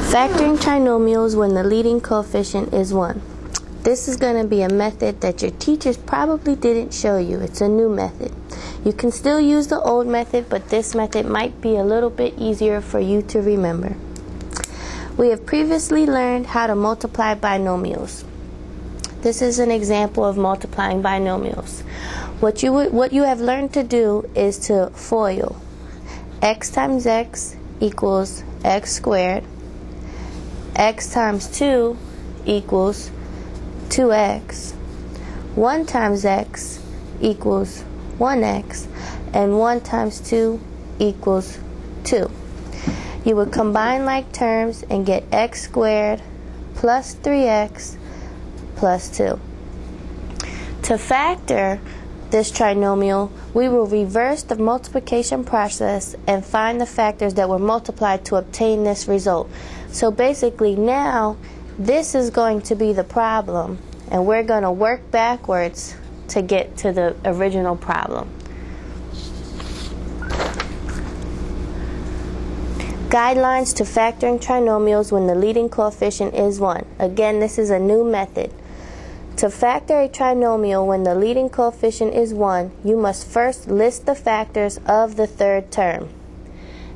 Factoring trinomials when the leading coefficient is 1. This is going to be a method that your teachers probably didn't show you. It's a new method. You can still use the old method, but this method might be a little bit easier for you to remember. We have previously learned how to multiply binomials. This is an example of multiplying binomials. What you have learned to do is to FOIL. X times x equals x squared. X times 2 equals 2x. 1 times x equals 1x. And 1 times 2 equals 2. You would combine like terms and get x squared plus 3x plus 2. To factor this trinomial, we will reverse the multiplication process and find the factors that were multiplied to obtain this result. So basically now this is going to be the problem, and we're going to work backwards to get to the original problem. Guidelines to factoring trinomials when the leading coefficient is 1. Again, this is a new method. To factor a trinomial when the leading coefficient is 1, you must first list the factors of the third term.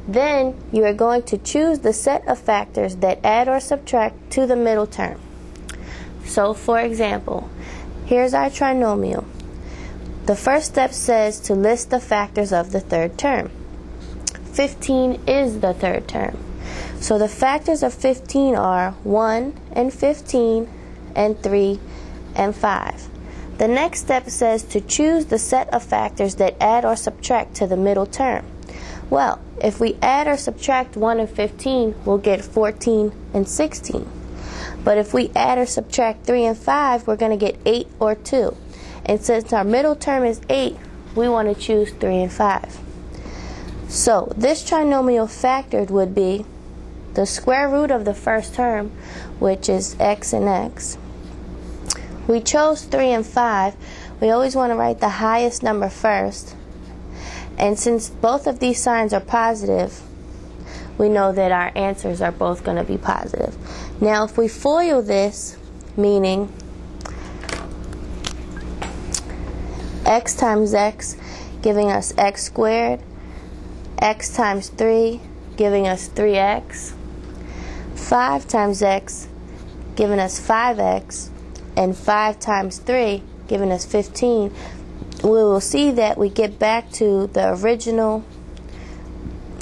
Then you are going to choose the set of factors that add or subtract to the middle term. So for example, here's our trinomial. The first step says to list the factors of the third term. 15 is the third term. So the factors of 15 are 1 and 15 and 3 and 5. The next step says to choose the set of factors that add or subtract to the middle term. Well, if we add or subtract 1 and 15, we'll get 14 and 16. But if we add or subtract 3 and 5, we're going to get 8 or 2. And since our middle term is 8, we want to choose 3 and 5. So this trinomial factored would be the square root of the first term, which is x and x. We chose 3 and 5. We always want to write the highest number first. And since both of these signs are positive, we know that our answers are both going to be positive. Now if we FOIL this, meaning x times x giving us x squared, x times 3 giving us 3x, 5 times x giving us 5x, and 5 times 3 giving us 15, we will see that we get back to the original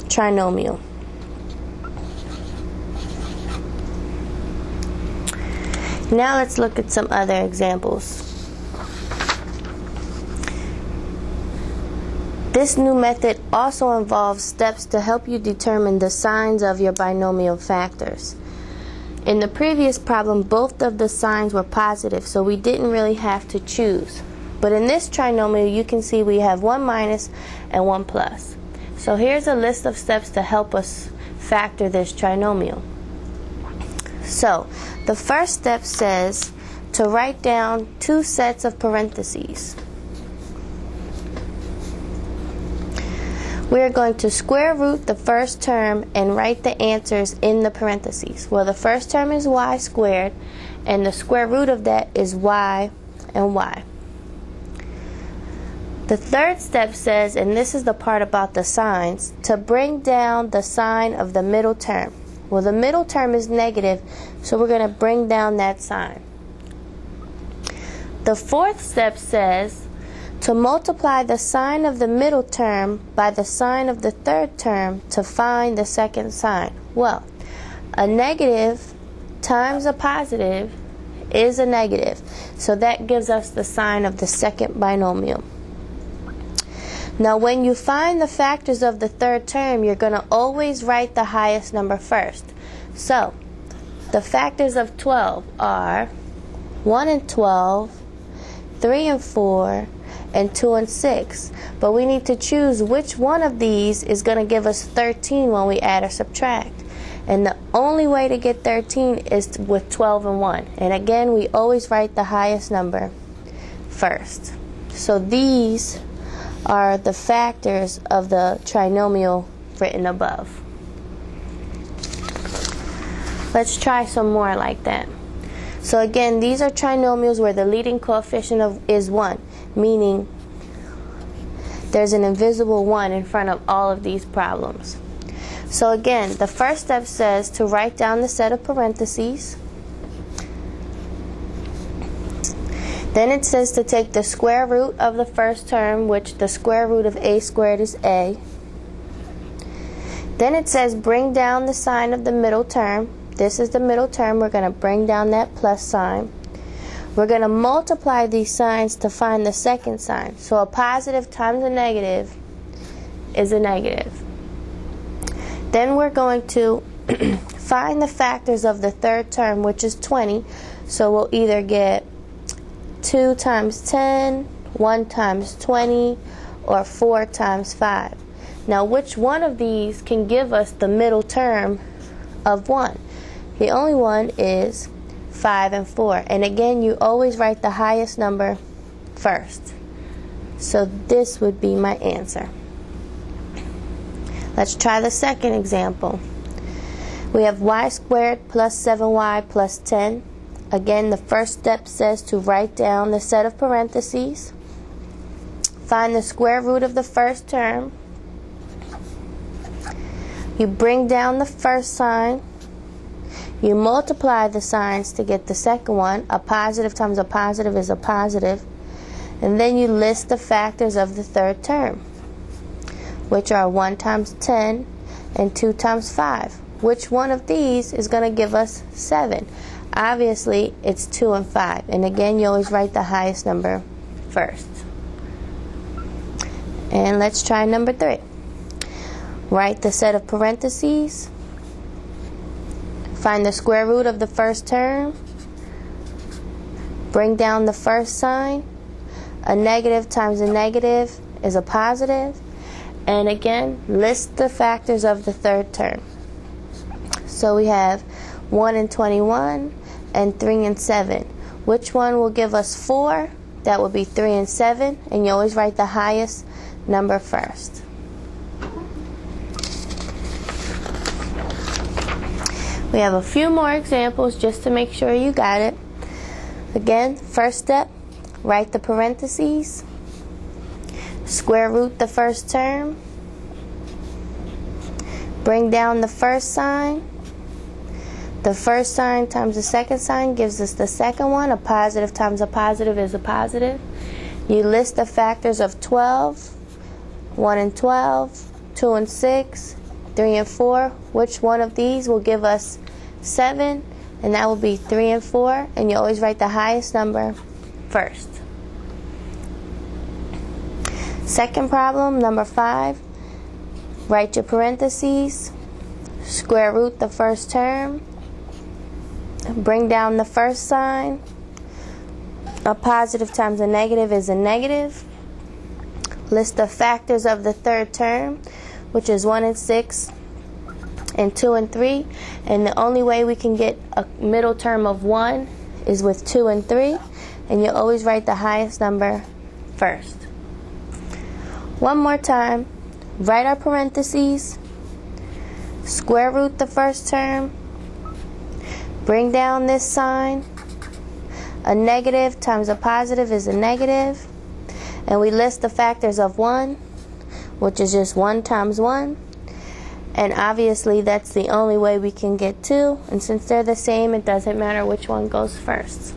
trinomial. Now let's look at some other examples. This new method also involves steps to help you determine the signs of your binomial factors. In the previous problem, both of the signs were positive, so we didn't really have to choose. But in this trinomial, you can see we have 1 minus and 1 plus. So here's a list of steps to help us factor this trinomial. So the first step says to write down 2 sets of parentheses. We are going to square root the first term and write the answers in the parentheses. Well, the first term is y squared, and the square root of that is y and y. The third step says, and this is the part about the signs, to bring down the sign of the middle term. Well, the middle term is negative, so we're going to bring down that sign. The fourth step says to multiply the sign of the middle term by the sign of the third term to find the second sign. Well, a negative times a positive is a negative, so that gives us the sign of the second binomial. Now when you find the factors of the third term, you're going to always write the highest number first. So the factors of 12 are 1 and 12, 3 and 4, and 2 and 6. But we need to choose which one of these is going to give us 13 when we add or subtract. And the only way to get 13 is with 12 and 1. And again, we always write the highest number first. So these are the factors of the trinomial written above. Let's try some more like that. So again, these are trinomials where the leading coefficient is 1, meaning there's an invisible 1 in front of all of these problems. So again, the first step says to write down the set of parentheses. Then it says to take the square root of the first term, which the square root of a squared is a. Then it says bring down the sign of the middle term. This is the middle term. We're going to bring down that plus sign. We're going to multiply these signs to find the second sign. So a positive times a negative is a negative. Then we're going to find the factors of the third term, which is 20. So we'll either get 2 times 10, 1 times 20, or 4 times 5. Now, which one of these can give us the middle term of 1? The only one is 5 and 4. And again, you always write the highest number first. So this would be my answer. Let's try the second example. We have y squared plus 7y plus 10. Again, the first step says to write down the set of parentheses. Find the square root of the first term. You bring down the first sign. You multiply the signs to get the second one. A positive times a positive is a positive. And then you list the factors of the third term, which are 1 times 10 and 2 times 5. Which one of these is going to give us 7? Obviously, it's 2 and 5. And again, you always write the highest number first. And let's try number 3. Write the set of parentheses. Find the square root of the first term. Bring down the first sign. A negative times a negative is a positive. And again, list the factors of the third term. So we have 1 and 21 and 3 and 7. Which one will give us 4? That would be 3 and 7. And you always write the highest number first. We have a few more examples just to make sure you got it. Again, first step, write the parentheses. Square root the first term. Bring down the first sign. The first sign times the second sign gives us the second one. A positive times a positive is a positive. You list the factors of 12, 1 and 12, 2 and 6, 3 and 4. Which one of these will give us 7? And that will be 3 and 4. And you always write the highest number first. Second problem, number 5. Write your parentheses. Square root the first term. Bring down the first sign. A positive times a negative is a negative. List the factors of the third term, which is 1 and 6 and 2 and 3. And the only way we can get a middle term of 1 is with 2 and 3. And you always write the highest number first. One more time. Write our parentheses. Square root the first term. Bring down this sign. A negative times a positive is a negative. And we list the factors of 1, which is just 1 times 1. And obviously that's the only way we can get 2. And since they're the same, it doesn't matter which one goes first.